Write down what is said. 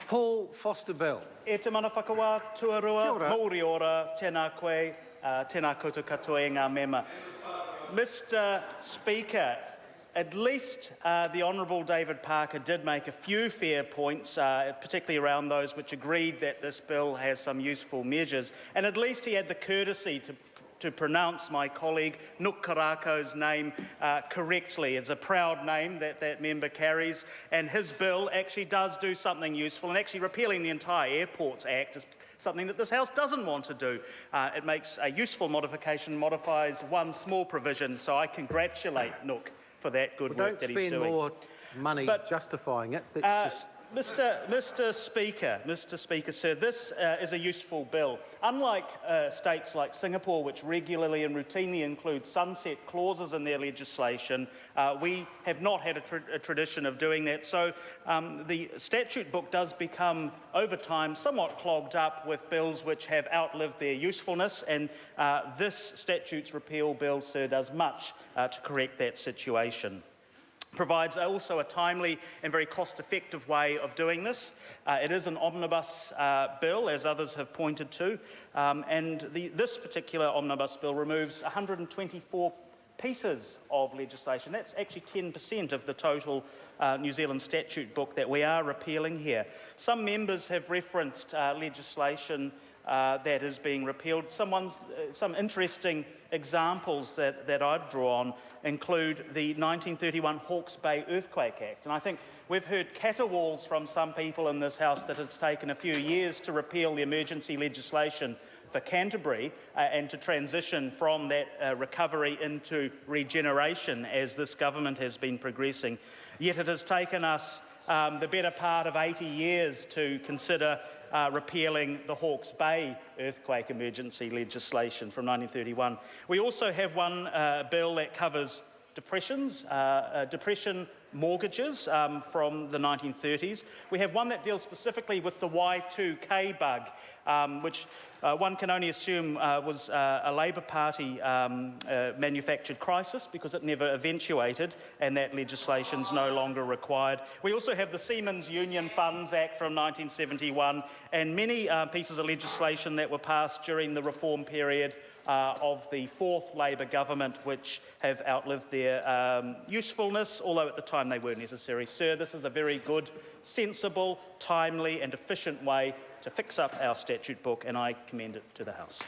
Paul Foster-Bell. E te mana whakawā tuarua, mauri ora, tēnā koe, tēnā koutou katoa e ngā mema. Mr Speaker, at least the Honourable David Parker did make a few fair points, particularly around those which agreed that this bill has some useful measures, and at least he had the courtesy to pronounce my colleague Nuk Karako's name correctly. It's a proud name that member carries, and his bill actually does do something useful, and actually repealing the entire Airports Act is something that this House doesn't want to do. It makes a useful modification, modifies one small provision, so I congratulate Nuk for that good work that he's doing. Don't spend more money justifying it. Mr Speaker, sir, this is a useful bill. Unlike states like Singapore, which regularly and routinely include sunset clauses in their legislation, we have not had a tradition of doing that. So the statute book does become, over time, somewhat clogged up with bills which have outlived their usefulness, and this Statutes Repeal bill, sir, does much to correct that situation. Provides also a timely and very cost-effective way of doing this. It is an omnibus bill, as others have pointed to, and this particular omnibus bill removes 124 pieces of legislation. That's actually 10% of the total New Zealand statute book that we are repealing here. Some members have referenced legislation that is being repealed. Some interesting examples that I'd draw on include the 1931 Hawke's Bay Earthquake Act. And I think we've heard caterwauls from some people in this House that it's taken a few years to repeal the emergency legislation for Canterbury and to transition from that recovery into regeneration as this government has been progressing. Yet it has taken us the better part of 80 years to consider repealing the Hawke's Bay earthquake emergency legislation from 1931. We also have one bill that covers depression mortgages from the 1930s. We have one that deals specifically with the Y2K bug, which one can only assume was a Labour Party manufactured crisis because it never eventuated and that legislation is no longer required. We also have the Seamen's Union Funds Act from 1971 and many pieces of legislation that were passed during the reform period of the fourth Labour government, which have outlived their usefulness, although at the time they were necessary. Sir, this is a very good, sensible, timely and efficient way to fix up our statute book, and I commend it to the House.